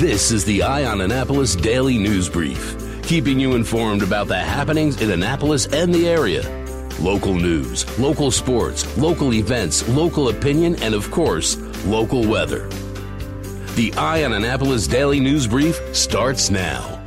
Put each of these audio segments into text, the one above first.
This is the Eye on Annapolis Daily News Brief, keeping you informed about the happenings in Annapolis and the area. Local news, local sports, local events, local opinion, and of course, local weather. The Eye on Annapolis Daily News Brief starts now.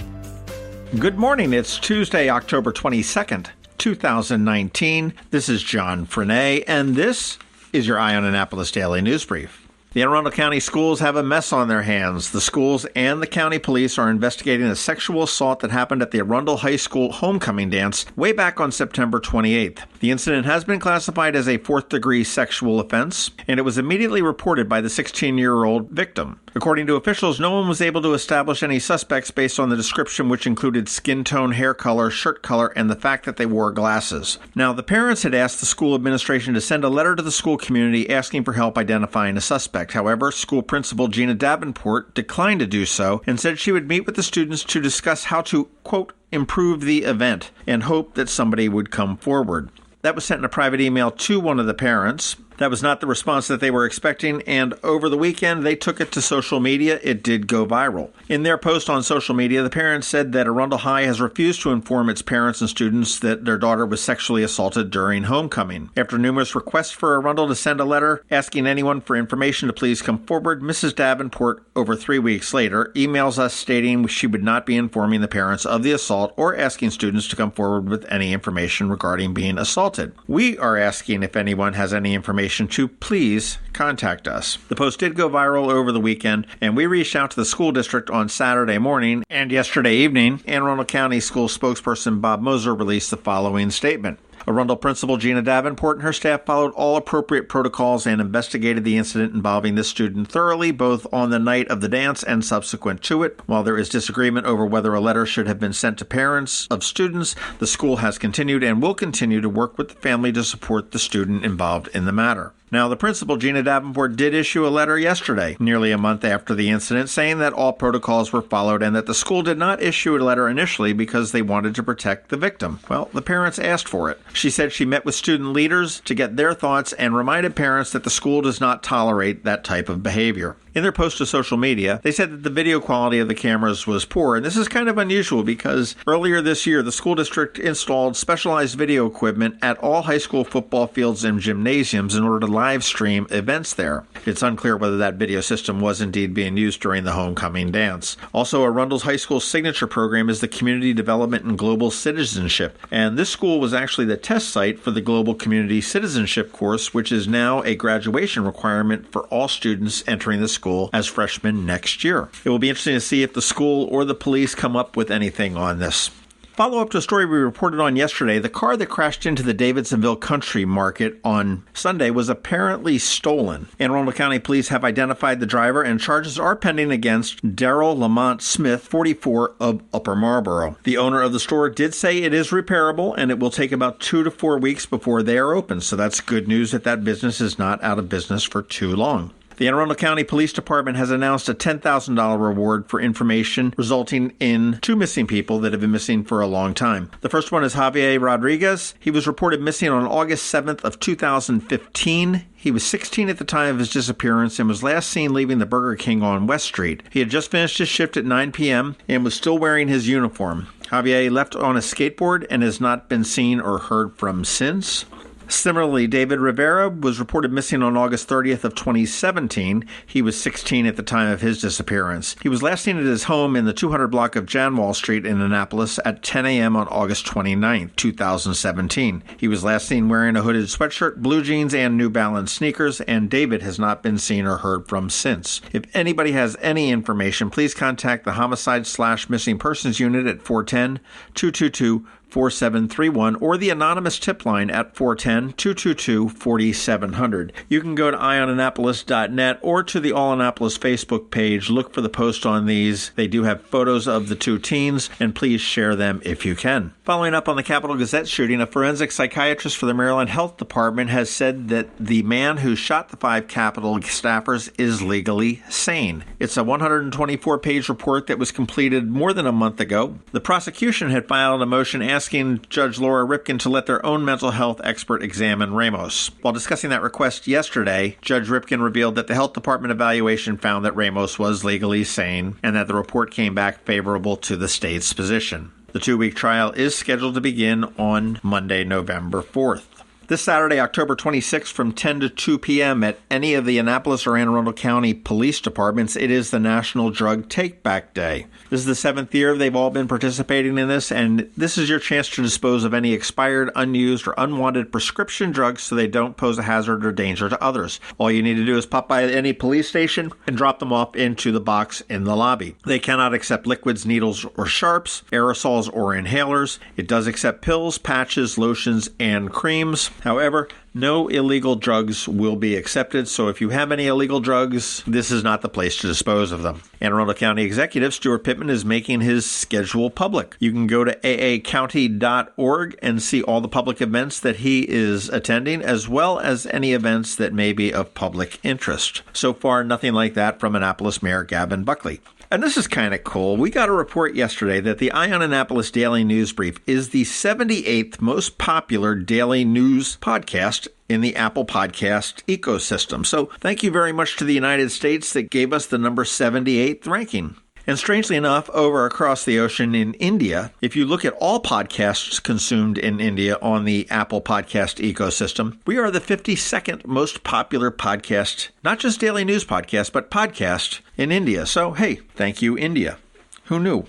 Good morning. It's Tuesday, October 22nd, 2019. This is John Frenaye, and this is your Eye on Annapolis Daily News Brief. The Arundel County schools have a mess on their hands. The schools and the county police are investigating a sexual assault that happened at the Arundel High School Homecoming dance way back on September 28th. The incident has been classified as a fourth-degree sexual offense, and it was immediately reported by the 16-year-old victim. According to officials, no one was able to establish any suspects based on the description, which included skin tone, hair color, shirt color, and the fact that they wore glasses. Now, the parents had asked the school administration to send a letter to the school community asking for help identifying a suspect. However, school principal Gina Davenport declined to do so and said she would meet with the students to discuss how to, quote, improve the event and hope that somebody would come forward. That was sent in a private email to one of the parents. That was not the response that they were expecting, and over the weekend, they took it to social media. It did go viral. In their post on social media, the parents said that Arundel High has refused to inform its parents and students that their daughter was sexually assaulted during homecoming. After numerous requests for Arundel to send a letter asking anyone for information to please come forward, Mrs. Davenport, over 3 weeks later, emails us stating she would not be informing the parents of the assault or asking students to come forward with any information regarding being assaulted. We are asking if anyone has any information to please contact us. The post did go viral over the weekend, and we reached out to the school district on Saturday morning and yesterday evening. Arundel County School spokesperson Bob Moser released the following statement. Arundel Principal Gina Davenport and her staff followed all appropriate protocols and investigated the incident involving this student thoroughly, both on the night of the dance and subsequent to it. While there is disagreement over whether a letter should have been sent to parents of students, the school has continued and will continue to work with the family to support the student involved in the matter. Now, the principal, Gina Davenport, did issue a letter yesterday, nearly a month after the incident, saying that all protocols were followed and that the school did not issue a letter initially because they wanted to protect the victim. Well, the parents asked for it. She said she met with student leaders to get their thoughts and reminded parents that the school does not tolerate that type of behavior. In their post to social media, they said that the video quality of the cameras was poor, and this is kind of unusual because earlier this year, the school district installed specialized video equipment at all high school football fields and gymnasiums in order to live stream events there. It's unclear whether that video system was indeed being used during the homecoming dance. Also, Arundel's high school signature program is the Community Development and Global Citizenship, and this school was actually the test site for the Global Community Citizenship course, which is now a graduation requirement for all students entering the school as freshmen next year. It will be interesting to see if the school or the police come up with anything on this. Follow up to a story we reported on yesterday. The car that crashed into the Davidsonville Country Market on Sunday was apparently stolen. Arundel County Police have identified the driver, and charges are pending against Daryl Lamont Smith, 44, of Upper Marlboro. The owner of the store did say it is repairable, and it will take about 2 to 4 weeks before they are open. So that's good news that business is not out of business for too long. The Arundel County Police Department has announced a $10,000 reward for information resulting in 2 missing people that have been missing for a long time. The first one is Javier Rodriguez. He was reported missing on August 7th of 2015. He was 16 at the time of his disappearance and was last seen leaving the Burger King on West Street. He had just finished his shift at 9 p.m. and was still wearing his uniform. Javier left on a skateboard and has not been seen or heard from since. Similarly, David Rivera was reported missing on August 30th of 2017. He was 16 at the time of his disappearance. He was last seen at his home in the 200 block of Janwall Street in Annapolis at 10 a.m. on August 29th, 2017. He was last seen wearing a hooded sweatshirt, blue jeans, and New Balance sneakers, and David has not been seen or heard from since. If anybody has any information, please contact the Homicide/Missing Persons Unit at 410-222-4731 or the anonymous tip line at 410-222-4700. You can go to eyeonannapolis.net or to the All Annapolis Facebook page. Look for the post on these. They do have photos of the 2 teens, and please share them if you can. Following up on the Capitol Gazette shooting, a forensic psychiatrist for the Maryland Health Department has said that the man who shot the 5 Capitol staffers is legally sane. It's a 124-page report that was completed more than a month ago. The prosecution had filed a motion asking Judge Laura Ripken to let their own mental health expert examine Ramos. While discussing that request yesterday, Judge Ripken revealed that the health department evaluation found that Ramos was legally sane and that the report came back favorable to the state's position. The 2-week trial is scheduled to begin on Monday, November 4th. This Saturday, October 26th, from 10 to 2 p.m. at any of the Annapolis or Arundel County Police departments, it is the National Drug Takeback Day. This is the 7th year they've all been participating in this, and this is your chance to dispose of any expired, unused, or unwanted prescription drugs so they don't pose a hazard or danger to others. All you need to do is pop by any police station and drop them off into the box in the lobby. They cannot accept liquids, needles, or sharps, aerosols, or inhalers. It does accept pills, patches, lotions, and creams. However, no illegal drugs will be accepted, so if you have any illegal drugs, this is not the place to dispose of them. Arundel County Executive Jarrod Pittman is making his schedule public. You can go to aacounty.org and see all the public events that he is attending, as well as any events that may be of public interest. So far, nothing like that from Annapolis Mayor Gavin Buckley. And this is kind of cool. We got a report yesterday that the Eye on Annapolis Daily News Brief is the 78th most popular daily news podcast in the Apple Podcast ecosystem. So thank you very much to the United States that gave us the number 78th ranking. And strangely enough, over across the ocean in India, if you look at all podcasts consumed in India on the Apple Podcast ecosystem, we are the 52nd most popular podcast, not just daily news podcast, but podcast in India. So, hey, thank you, India. Who knew?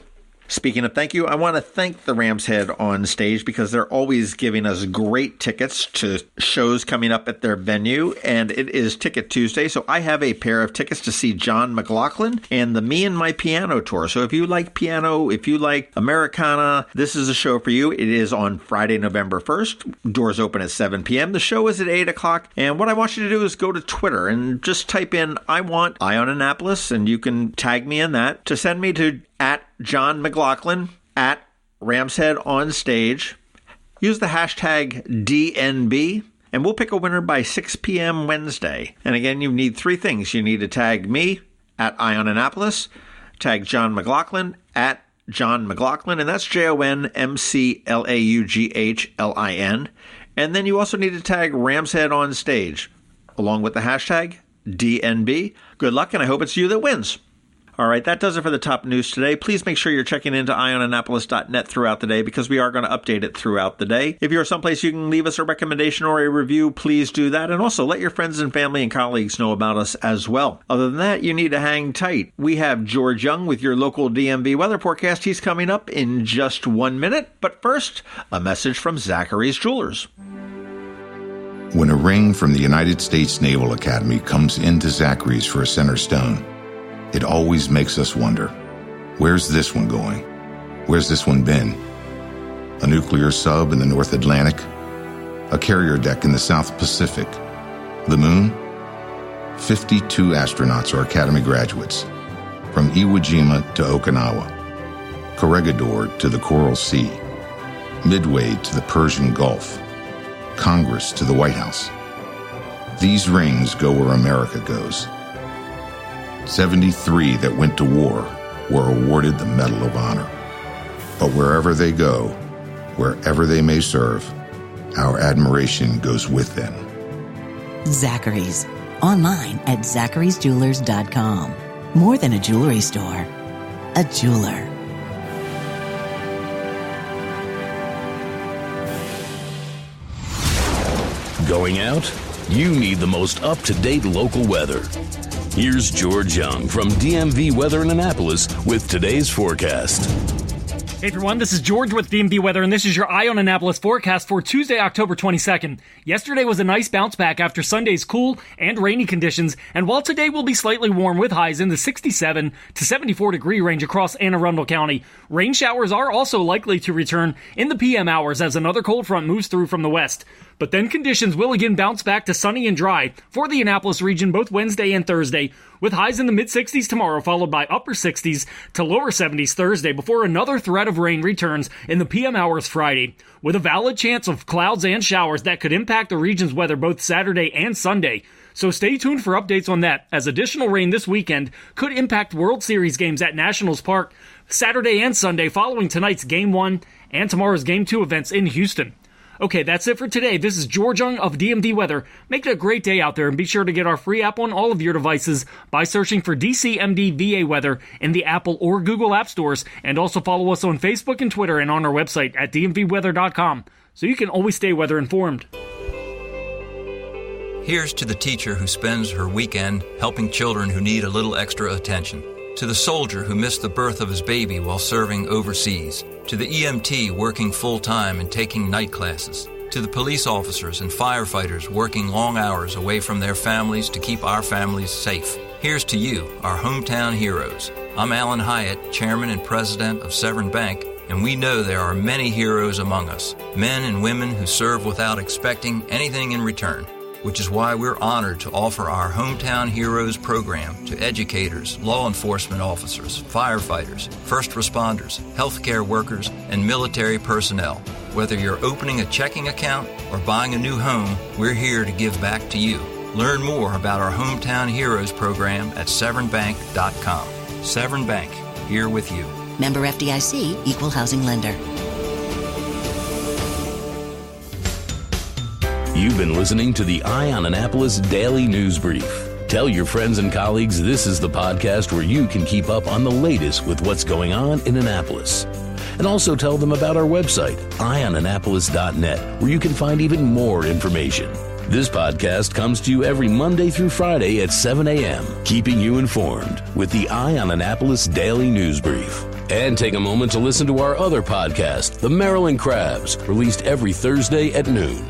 Speaking of thank you, I want to thank the Rams Head on Stage because they're always giving us great tickets to shows coming up at their venue, and it is Ticket Tuesday, so I have a pair of tickets to see John McLaughlin and the Me and My Piano Tour. So if you like piano, if you like Americana, this is a show for you. It is on Friday, November 1st. Doors open at 7 p.m. The show is at 8 o'clock, and what I want you to do is go to Twitter and just type in, I want Eye on Annapolis, and you can tag me in that to send me to @John McLaughlin, @Ramshead on Stage. Use the hashtag DNB, and we'll pick a winner by 6 p.m. Wednesday. And again, you need 3 things. You need to tag me @Eye on Annapolis, tag John McLaughlin @John McLaughlin, and that's JONMCLAUGHLIN. And then you also need to tag Ramshead on Stage, along with the hashtag DNB. Good luck, and I hope it's you that wins. All right, that does it for the top news today. Please make sure you're checking into eyeonannapolis.net throughout the day because we are going to update it throughout the day. If you're someplace you can leave us a recommendation or a review, please do that. And also let your friends and family and colleagues know about us as well. Other than that, you need to hang tight. We have George Young with your local DMV weather forecast. He's coming up in just 1 minute. But first, a message from Zacharys Jewelers. When a ring from the United States Naval Academy comes into Zacharys for a center stone, it always makes us wonder, where's this one going? Where's this one been? A nuclear sub in the North Atlantic? A carrier deck in the South Pacific? The moon? 52 astronauts are Academy graduates, from Iwo Jima to Okinawa, Corregidor to the Coral Sea, Midway to the Persian Gulf, Congress to the White House. These rings go where America goes. 73 that went to war were awarded the Medal of Honor. But wherever they go, wherever they may serve, our admiration goes with them. Zacharys. Online at zacharysjewelers.com. More than a jewelry store, a jeweler. Going out? You need the most up-to-date local weather. Here's George Young from DMV Weather in Annapolis with today's forecast. Hey everyone, this is George with DMV Weather, and this is your Eye on Annapolis forecast for Tuesday, October 22nd. Yesterday was a nice bounce back after Sunday's cool and rainy conditions, and while today will be slightly warm with highs in the 67 to 74 degree range across Arundel County, rain showers are also likely to return in the PM hours as another cold front moves through from the west. But then conditions will again bounce back to sunny and dry for the Annapolis region both Wednesday and Thursday, with highs in the mid-60s tomorrow, followed by upper 60s to lower 70s Thursday, before another threat of rain returns in the PM hours Friday, with a valid chance of clouds and showers that could impact the region's weather both Saturday and Sunday. So stay tuned for updates on that, as additional rain this weekend could impact World Series games at Nationals Park Saturday and Sunday following tonight's Game 1 and tomorrow's Game 2 events in Houston. Okay, that's it for today. This is George Young of DMV Weather. Make it a great day out there, and be sure to get our free app on all of your devices by searching for DCMD VA Weather in the Apple or Google App Stores, and also follow us on Facebook and Twitter and on our website at dmvweather.com, so you can always stay weather informed. Here's to the teacher who spends her weekend helping children who need a little extra attention. To the soldier who missed the birth of his baby while serving overseas. To the EMT working full-time and taking night classes. To the police officers and firefighters working long hours away from their families to keep our families safe. Here's to you, our hometown heroes. I'm Alan Hyatt, Chairman and President of Severn Bank, and we know there are many heroes among us. Men and women who serve without expecting anything in return. Which is why we're honored to offer our Hometown Heroes program to educators, law enforcement officers, firefighters, first responders, healthcare workers, and military personnel. Whether you're opening a checking account or buying a new home, we're here to give back to you. Learn more about our Hometown Heroes program at severnbank.com. Severn Bank, here with you. Member FDIC, Equal Housing Lender. You've been listening to the Eye on Annapolis Daily News Brief. Tell your friends and colleagues this is the podcast where you can keep up on the latest with what's going on in Annapolis. And also tell them about our website, eyeonannapolis.net, where you can find even more information. This podcast comes to you every Monday through Friday at 7 a.m., keeping you informed with the Eye on Annapolis Daily News Brief. And take a moment to listen to our other podcast, The Maryland Crabs, released every Thursday at noon.